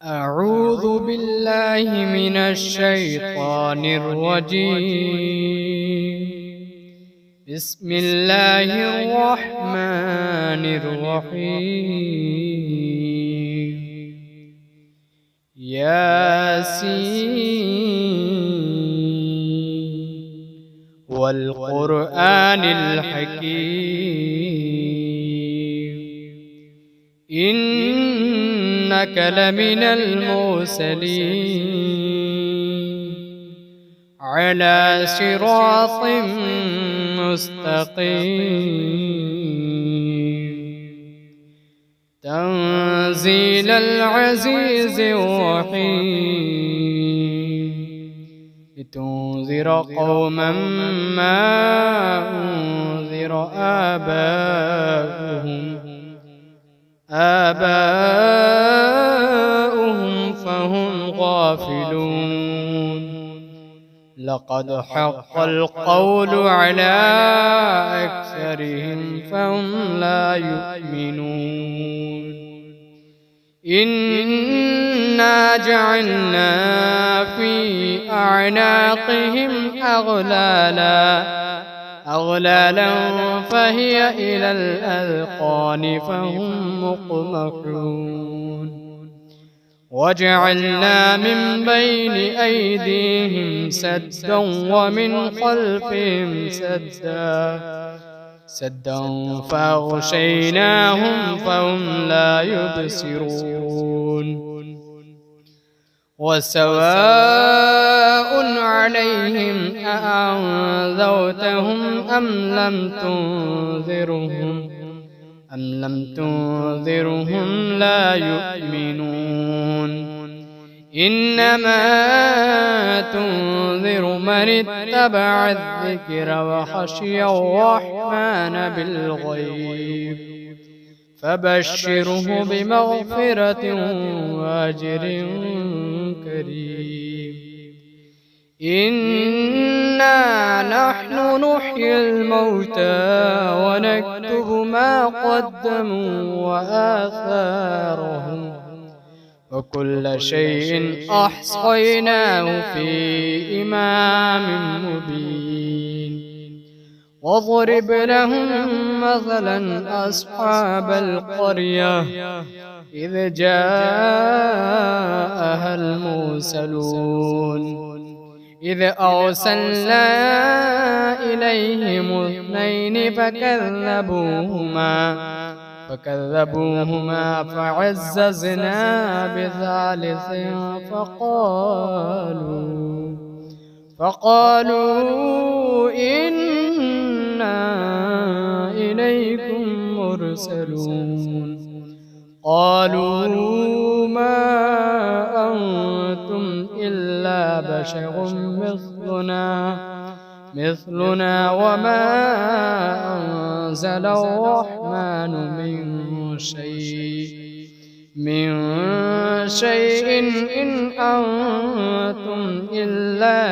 أعوذ بالله من الشيطان الرجيم. بسم الله الرحمن الرحيم. ياسين والقرآن الحكيم إنك لمن المرسلين على صراط مستقيم تنزيل العزيز الرحيم لتنذر قوما ما أنذر آباؤهم فهم غافلون. لقد حق القول على أكثرهم فهم لا يؤمنون. إنا جعلنا في أعناقهم أغلالا فهي إلى الأذقان فهم مقمحون. وجعلنا من بين أيديهم سدا ومن خلفهم سدا فأغشيناهم فهم لا يبصرون. وسواء عليهم أأنذرتهم أم لم تنذرهم لا يؤمنون. إنما تنذر من اتبع الذكر وخشي الرحمن بالغيب فبشره بمغفرة وأجر كريم. إنا نحن نحيي الموتى ونكتب ما قدموا وآثارهم وكل شيء أحصيناه في إمام مبين. واضرب لهم مثلا أصحاب القرية إذ جاءها المرسلون إذ أرسلنا إليهم اثنين فكذبوهما فعززنا بثالث فقالوا إنا إليكم مرسلون. قالوا ما أنتم إلا بشر مثلنا وما أنزل الرحمن من شيء إن أنتم إلا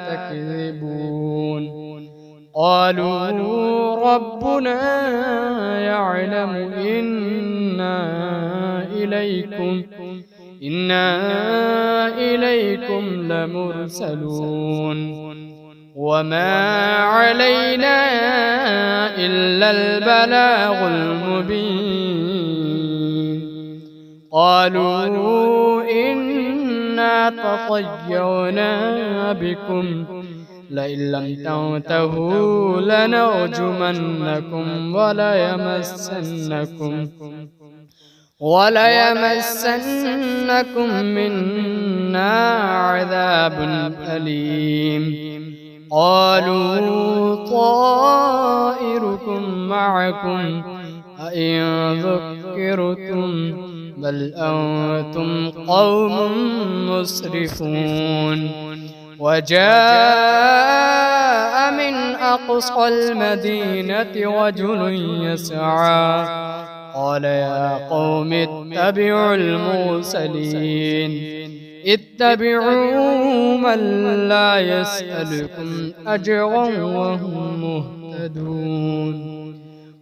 تكذبون. قالوا ربنا يعلم إنا إليكم لمرسلون وما علينا إلا البلاغ المبين. قالوا إنا تطيرنا بكم لئن لم تنتهوا لنرجمنكم وليمسنكم منا عذاب أليم. قالوا طائركم معكم أئن ذكرتم بل أنتم قوم مسرفون. وجاء من أقصى المدينة رجل يسعى قال يا قوم اتبعوا المرسلين اتبعوا من لا يسألكم أجرا وهم مهتدون.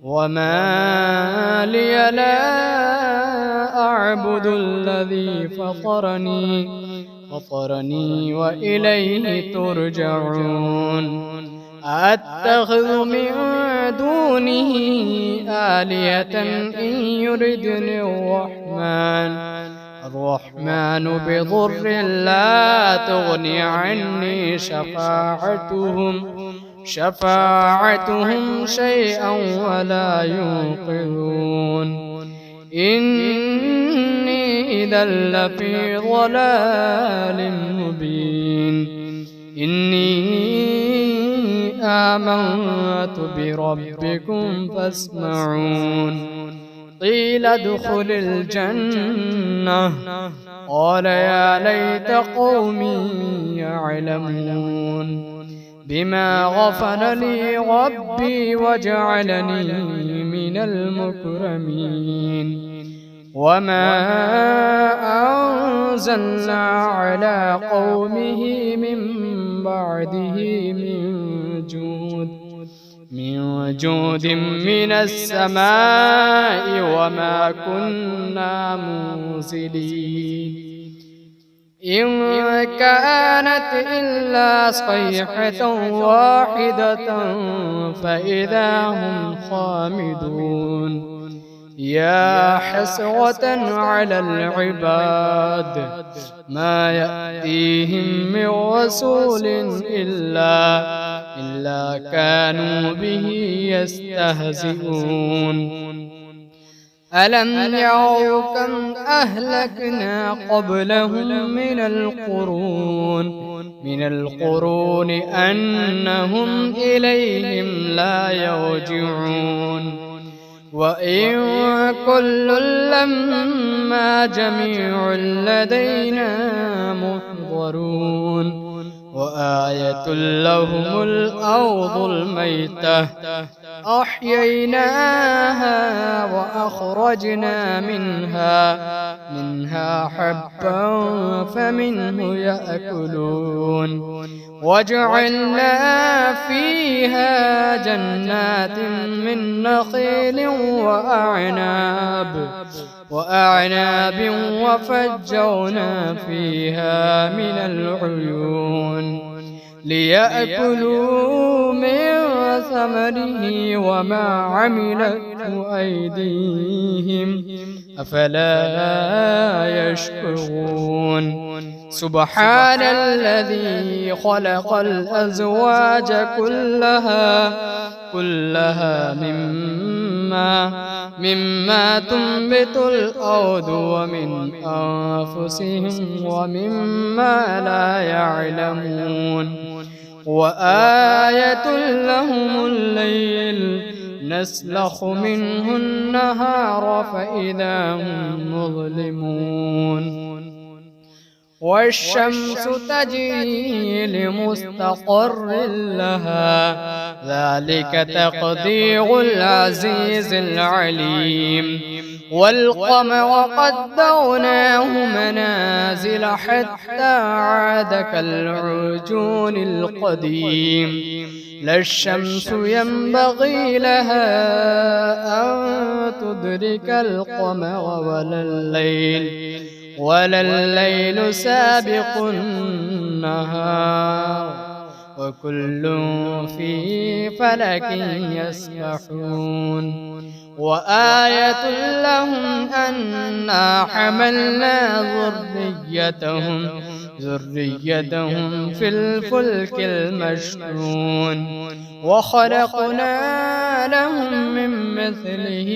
وما لي لا أعبد الذي فطرني وإليه ترجعون أتخذ من دونه آلهة إن يردني الرحمن بضر لا تغني عني شفاعتهم شيئا ولا ينقذون إني إذا لفي ضلال مبين إني آمنت بربكم فاسمعون قيل ادخل الجنة قال يا ليت قومي يعلمون بما غفر لي ربي وجعلني من المكرمين وما أنزلنا على قومه من بعده من جود من السماء وما كنا منزلين إن كانت إلا صيحة واحدة فإذا هم خامدون يا حسرة على العباد ما يأتيهم من رسول إلا كانوا به يستهزئون ألم يروا كم أهلكنا قبلهم من القرون أنهم إليهم لا يرجعون وإن كل لما جميع لدينا محضرون وآية لهم الأرض الميتة أحييناها وأخرجنا منها حبا فمنه يأكلون وجعلنا فيها جنات من نخيل وأعناب وفجرنا فيها من العيون ليأكلوا من ثمره وما عملته أيديهم أفلا يشكرون سبحان الذي خلق الأزواج كلها مما تنبت الأرض ومن أنفسهم ومما لا يعلمون وآية لهم الليل نسلخ منه النهار فإذا هم مظلمون والشمس تجري لمستقر لها ذلك تقدير العزيز العليم والقمر قدرناه منازل حتى عاد كالعرجون القديم لا الشمس ينبغي لها أن تدرك القمر ولا الليل سابق النهار وكل في فلك يسبحون وآية لهم أنا حملنا ذريتهم في الفلك المشحون وخلقنا لهم من مثله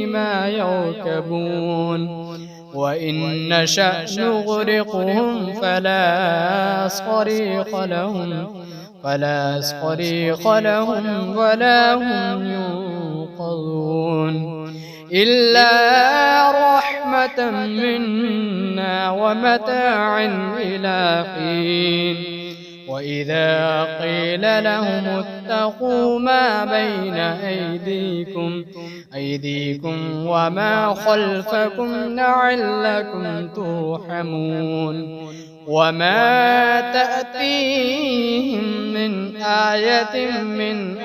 ما يركبون وإن نشأ نغرقهم فلا صريخ لهم ولا هم ينقذون إلا رحمة منا ومتاعا إلى حين وإذا قيل لهم اتقوا ما بين أيديكم وما خلفكم لعلكم ترحمون وما تأتيهم من آية من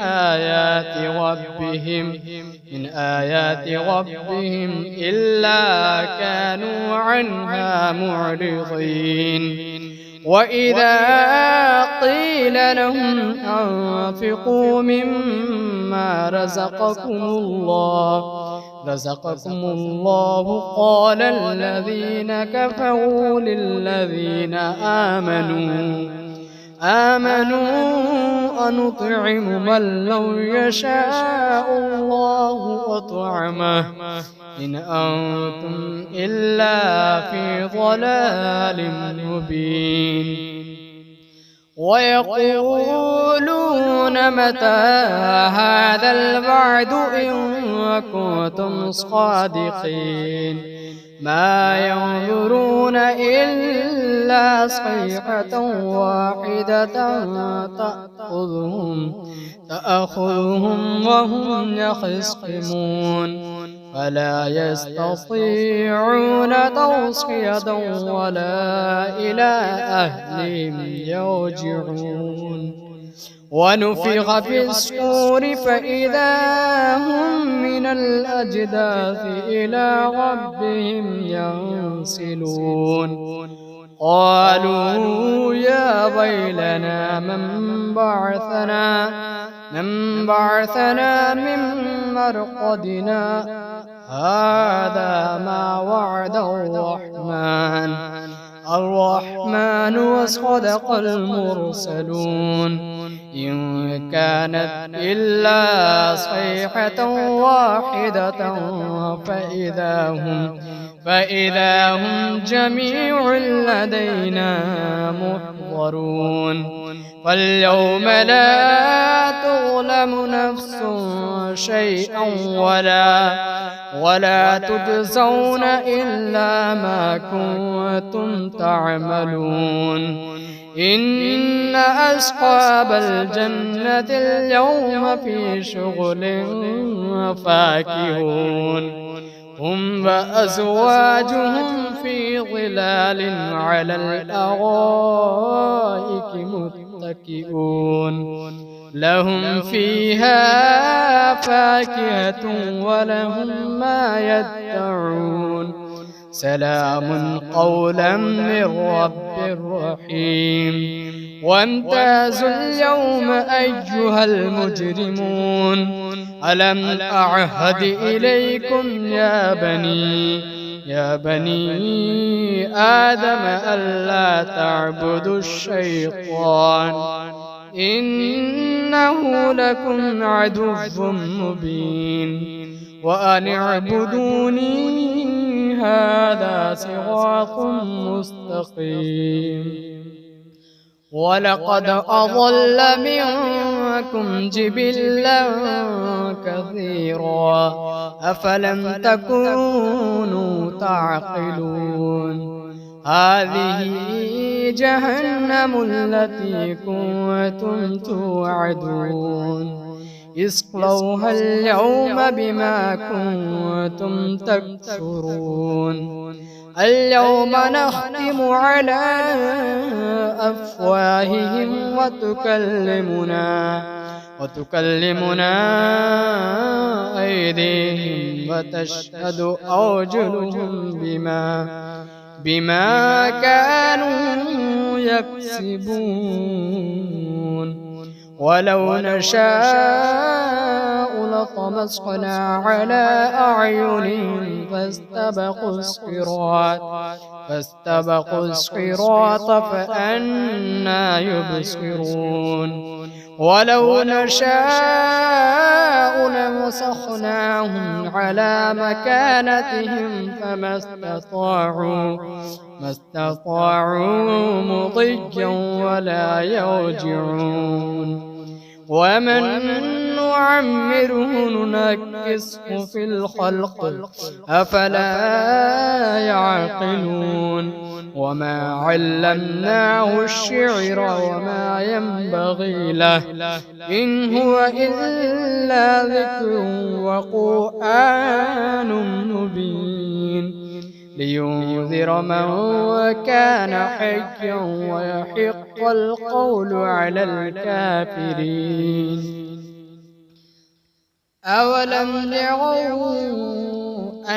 آيات ربهم إلا كانوا عنها معرضين وإذا قيل لهم أنفقوا مما رزقكم الله قال الذين كفروا للذين آمنوا أنطعم من لو يشاء الله أطعمه إن أنتم إلا في ضلال مبين ويقولون متى هذا الوعد إن كنتم صادقين ما ينظرون إلا صيحة واحدة تأخذهم وهم يخصمون فلا يستطيعون توصية ولا إلى أهلهم يرجعون ونفخ في الصور فإذا هم من الأجداث إلى ربهم ينسلون قالوا يا ويلنا من بعثنا من مرقدنا هذا ما وعد الرحمن وصدق المرسلون إن كانت إلا صيحة واحدة فإذا هم جميع لدينا محضرون فاليوم لا تظلم نفس شيئا ولا تجزون إلا ما كنتم تعملون إن أصحاب الجنة اليوم في شغل فاكهون هم وأزواجهم في ظلال على الأرائك متكئون لهم فيها فاكهة ولهم ما يدعون سلام قولا من رب رحيم وامتازوا اليوم أيها المجرمون ألم أعهد إليكم يا بني آدم ألا تعبدوا الشيطان إنه لكم عدو مبين وأن اعبدوني هذا صراط مستقيم ولقد أضل منكم جبلا كثيرا أفلم تكونوا تعقلون هذه جهنم التي كنتم توعدون اصلوها اليوم بما كنتم تكفرون اليوم نختم على أفواههم وتكلمنا أيديهم وتشهد أرجلهم بما كانوا يكسبون ولو نشاء لطمسنا على أعينهم فاستبقوا الصراط فأنى يبصرون ولو نشاء لمسخناهم على مكانتهم فما استطاعوا مضيا ولا يرجعون ومن نعمره ننكسه في الخلق أفلا يعقلون وما علمناه الشعر وما ينبغي له إن هو إلا ذكر وقرآن مبين لينذر من كان حيا ويحق القول على الكافرين أولم يروا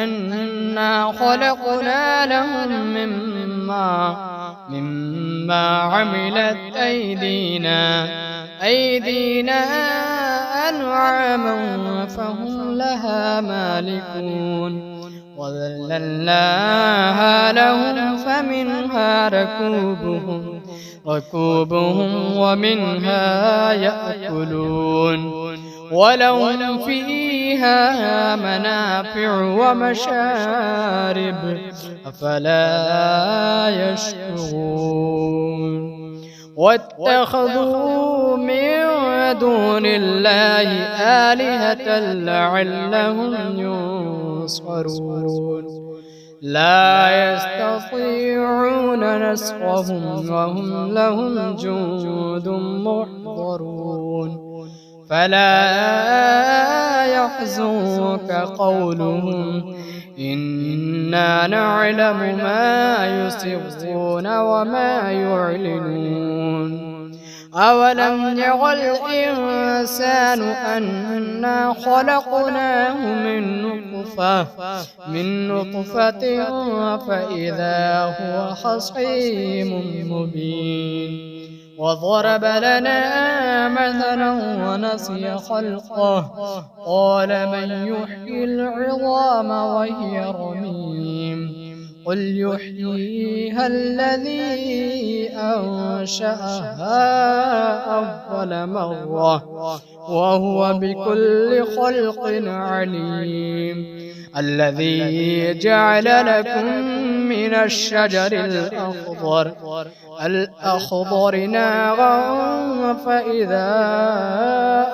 أنا خلقنا لهم مما عملت أيدينا أنعاما فهم لها مالكون وذللناها لهم فمنها ركوبهم ومنها يأكلون ولهم فيها منافع ومشارب أفلا يشكرون واتخذوا من دون الله آلهة لعلهم ينصرون لا يستطيعون نصرهم وهم لهم جند محضرون فلا يحزنك قولهم إنا نعلم ما يسرون وما يعلنون أولم ير الإنسان أنا خلقناه من نطفة فإذا هو خصيم مبين وضرب لنا مثلا ونسي خلقه قال من يحيي العظام وهي رميم قل يحييها الذي أنشأها أول مرة وهو بكل خلق عليم الذي جعل لكم من الشجر الأخضر نارا فإذا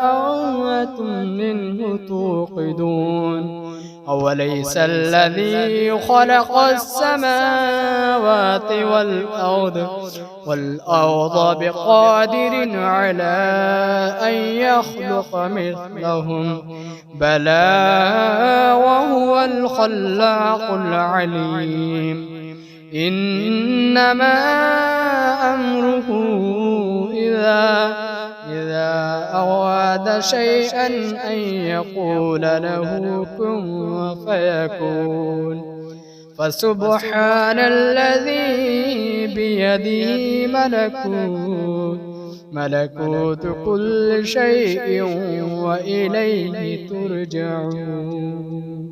أنتم منه توقدون أوليس الذي خلق السماوات والأرض بقادر على أن يخلق مثلهم بلى وهو الخلاق العليم إنما أمره إذا أراد شيئا أن يقول له كن فيكون فسبحان الذي بيده ملكوت كل شيء وإليه ترجعون.